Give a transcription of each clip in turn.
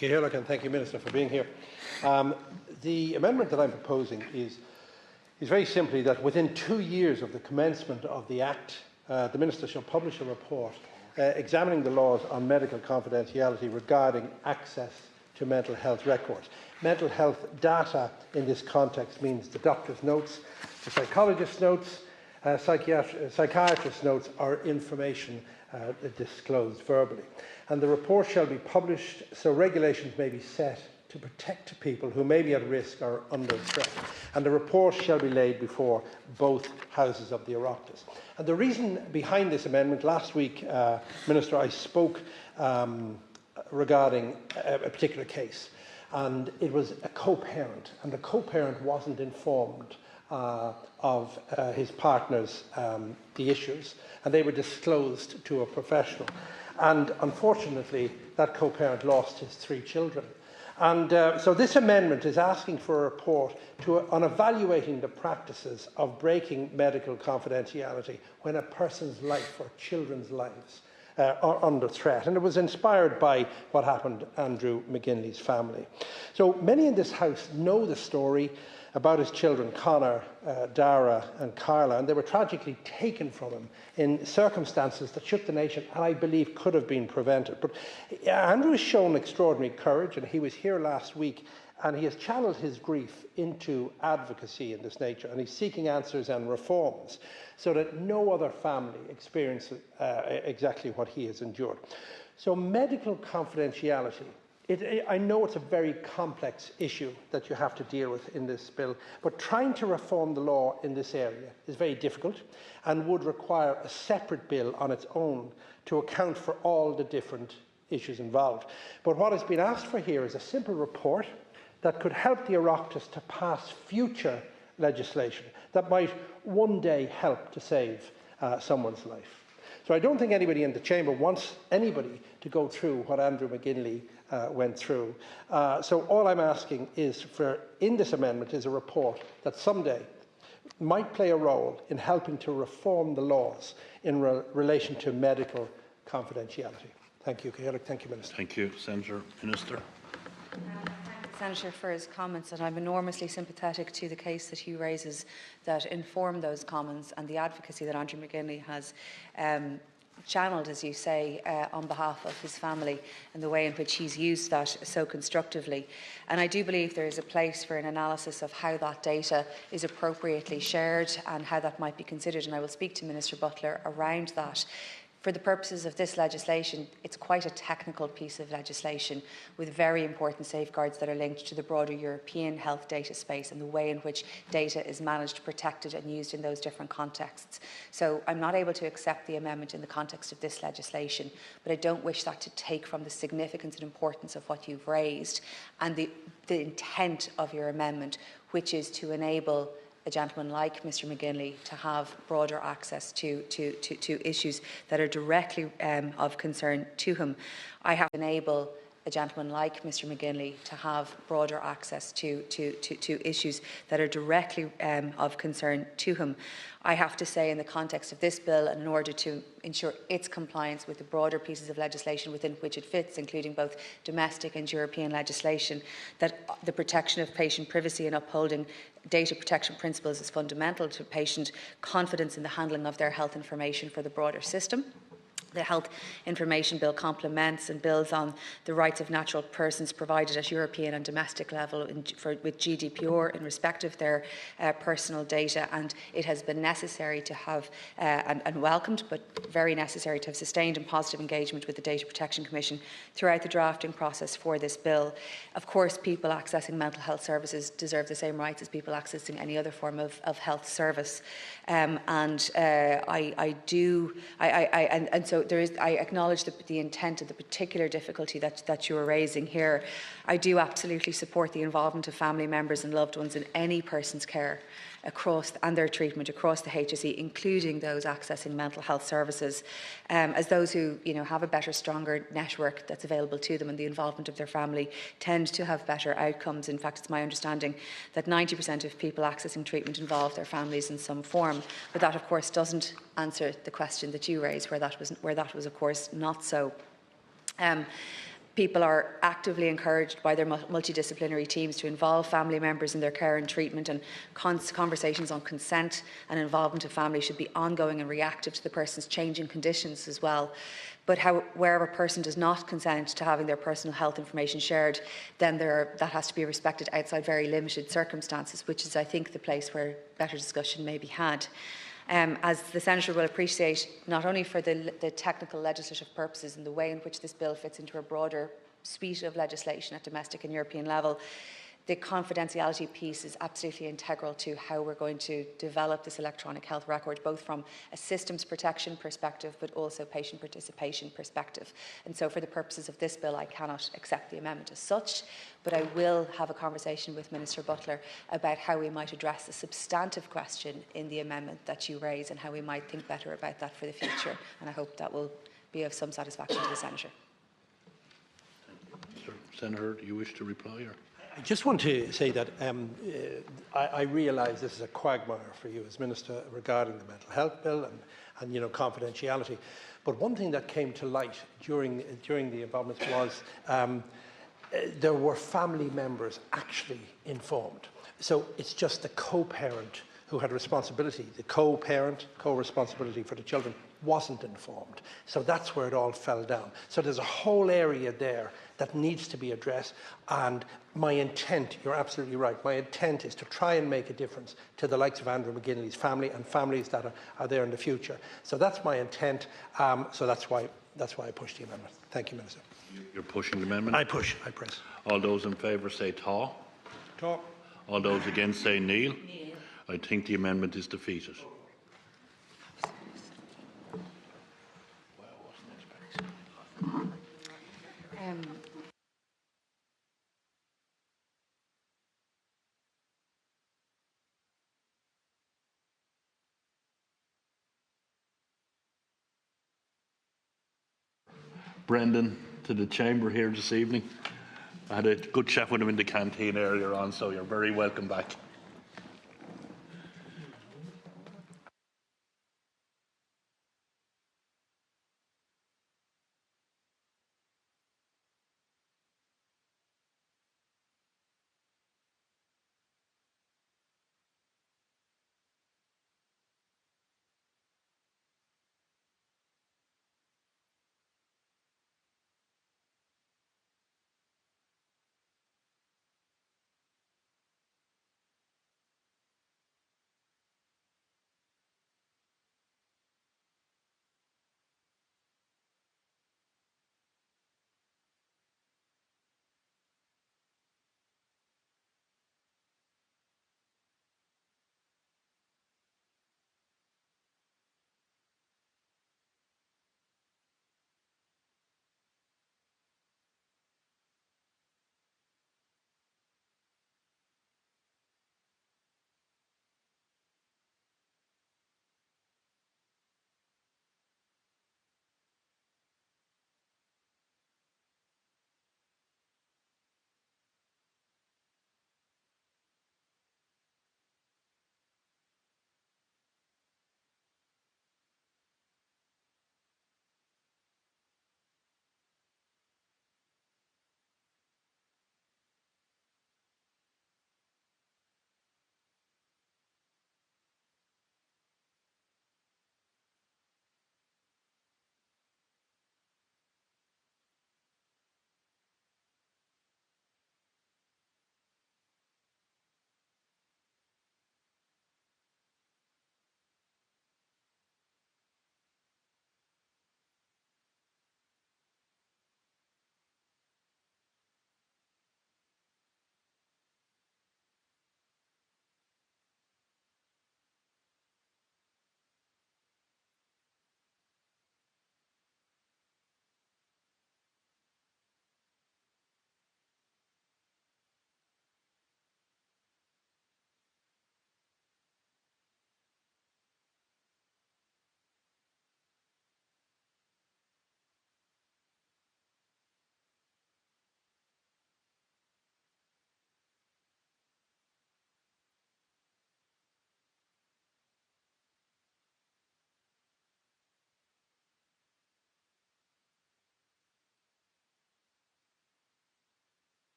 And thank you, Minister, for being here. The amendment that I'm proposing is very simply that within 2 years of the commencement of the Act, the Minister shall publish a report examining the laws on medical confidentiality regarding access to mental health records. Mental health data in this context means the doctor's notes, the psychologist's notes, psychiatrist's notes, or information disclosed verbally. And the report shall be published so regulations may be set to protect people who may be at risk or under threat. And the report shall be laid before both houses of the Oireachtas. And the reason behind this amendment, last week, Minister, I spoke regarding a particular case, and it was a co-parent, and the co-parent wasn't informed of his partner's the issues, and they were disclosed to a professional. And unfortunately, that co-parent lost his 3 children. And so this amendment is asking for a report on evaluating the practices of breaking medical confidentiality when a person's life or children's lives are under threat. And it was inspired by what happened to Andrew McGinley's family. So many in this House know the story about his children, Conor, Dara and Carla, and they were tragically taken from him in circumstances that shook the nation and I believe could have been prevented. But Andrew has shown extraordinary courage, and he was here last week, and he has channeled his grief into advocacy in this nature, and he's seeking answers and reforms so that no other family experiences exactly what he has endured. So medical confidentiality, I know it's a very complex issue that you have to deal with in this bill, but trying to reform the law in this area is very difficult and would require a separate bill on its own to account for all the different issues involved. But what has been asked for here is a simple report that could help the Oireachtas to pass future legislation that might one day help to save someone's life. So I don't think anybody in the chamber wants anybody to go through what Andrew McGinley went through. So all I'm asking is in this amendment is a report that someday might play a role in helping to reform the laws in relation to medical confidentiality. Thank you, Gaelic. Thank you, Minister. Thank you, Senator. Minister. Senator for his comments, and I'm enormously sympathetic to the case that he raises that inform those comments and the advocacy that Andrew McGinley has channelled, as you say, on behalf of his family and the way in which he's used that so constructively. And I do believe there is a place for an analysis of how that data is appropriately shared and how that might be considered, and I will speak to Minister Butler around that. For the purposes of this legislation, it's quite a technical piece of legislation with very important safeguards that are linked to the broader European health data space and the way in which data is managed, protected and used in those different contexts. So I'm not able to accept the amendment in the context of this legislation, but I don't wish that to take from the significance and importance of what you've raised and the intent of your amendment, which is to enable a gentleman like Mr McGinley to have broader access to issues that are directly of concern to him. I have to enable a gentleman like Mr McGinley to have broader access to issues that are directly of concern to him. I have to say, in the context of this bill, and in order to ensure its compliance with the broader pieces of legislation within which it fits, including both domestic and European legislation, that the protection of patient privacy and upholding data protection principles is fundamental to patient confidence in the handling of their health information for the broader system. The Health Information Bill complements and builds on the rights of natural persons provided at European and domestic level with GDPR in respect of their personal data, and it has been necessary to have, and welcomed, but very necessary to have sustained and positive engagement with the Data Protection Commission throughout the drafting process for this bill. Of course, people accessing mental health services deserve the same rights as people accessing any other form of health service. So I acknowledge the intent of the particular difficulty that you are raising here. I do absolutely support the involvement of family members and loved ones in any person's care and their treatment across the HSE, including those accessing mental health services, as those who have a better, stronger network that's available to them and the involvement of their family tend to have better outcomes. In fact, it's my understanding that 90% of people accessing treatment involve their families in some form, but that of course doesn't answer the question that you raised, where that was of course not so. People are actively encouraged by their multidisciplinary teams to involve family members in their care and treatment, and conversations on consent and involvement of family should be ongoing and reactive to the person's changing conditions as well. But wherever a person does not consent to having their personal health information shared, then that has to be respected outside very limited circumstances, which is, I think, the place where better discussion may be had. As the Senator will appreciate, not only for the technical legislative purposes and the way in which this bill fits into a broader suite of legislation at domestic and European level, the confidentiality piece is absolutely integral to how we're going to develop this electronic health record, both from a systems protection perspective, but also patient participation perspective. And so for the purposes of this bill, I cannot accept the amendment as such, but I will have a conversation with Minister Butler about how we might address the substantive question in the amendment that you raise and how we might think better about that for the future. And I hope that will be of some satisfaction to the Senator. Senator, do you wish to reply? Or? I just want to say that I realise this is a quagmire for you as Minister regarding the mental health bill and confidentiality. But one thing that came to light during the involvement was there were family members actually informed. So it's just the co-parent who had responsibility. The co-parent, co-responsibility for the children wasn't informed. So that's where it all fell down. So there's a whole area there that needs to be addressed, and my intent, you're absolutely right, my intent is to try and make a difference to the likes of Andrew McGinley's family and families that are there in the future. So that's my intent, so that's why I pushed the amendment. Thank you, Minister. You're pushing the amendment? I press. All those in favour say taw. Taw. All those against say kneel. I think the amendment is defeated. Brendan to the chamber here this evening. I had a good chat with him in the canteen earlier on, so you're very welcome back.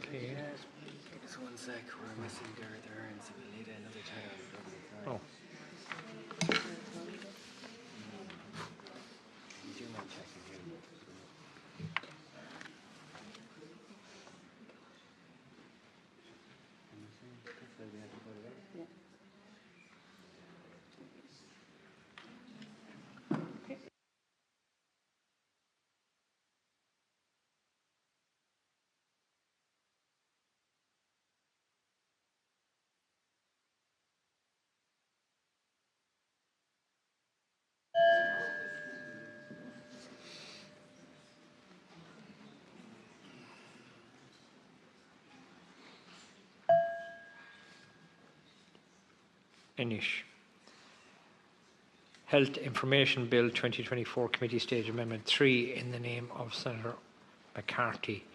Okay. Just 1 sec, we're missing there and so we need another title. Oh. Do you mind checking here? Inish. Health Information Bill 2024 Committee Stage Amendment 3 in the name of Senator McCarthy.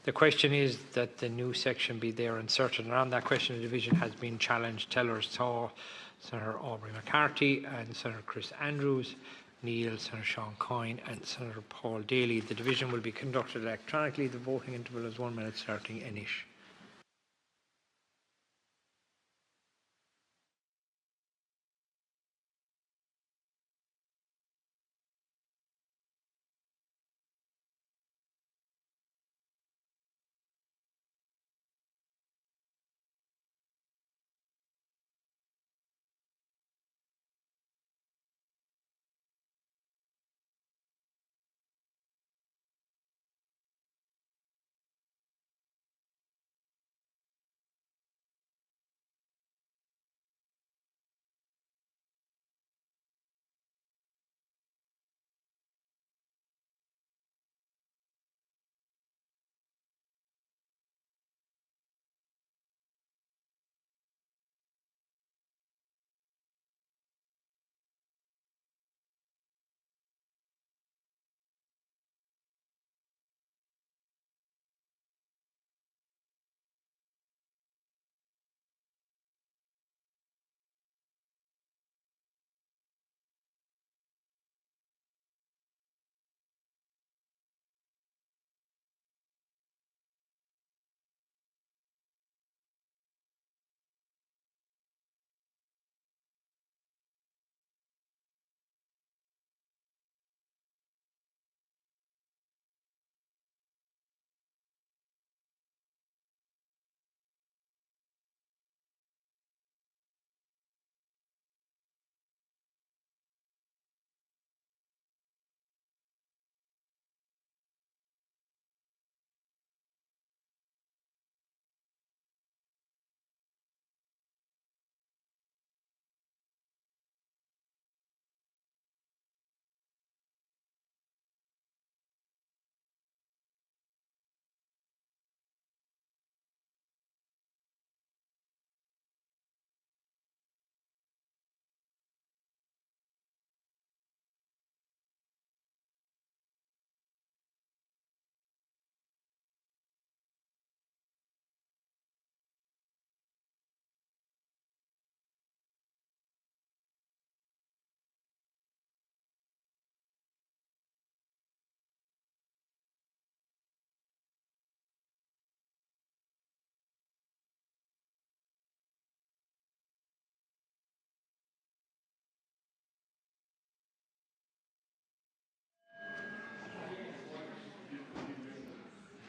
The question is that the new section be there inserted, and on that question the division has been challenged. Tellers saw Senator Aubrey McCarthy and Senator Chris Andrews, Neil, Senator Sean Coyne and Senator Paul Daly. The division will be conducted electronically. The voting interval is 1 minute starting. Inish.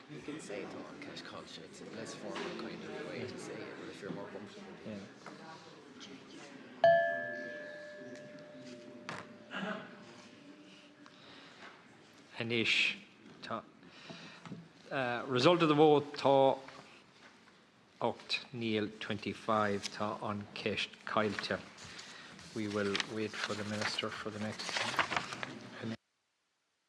You can say it on cash culture, it's a less formal kind of way to say it, but if you're more comfortable. Inish. Result of the vote tá 8 Neil 25 tá on Kesh Kylta. We will wait for the Minister for the next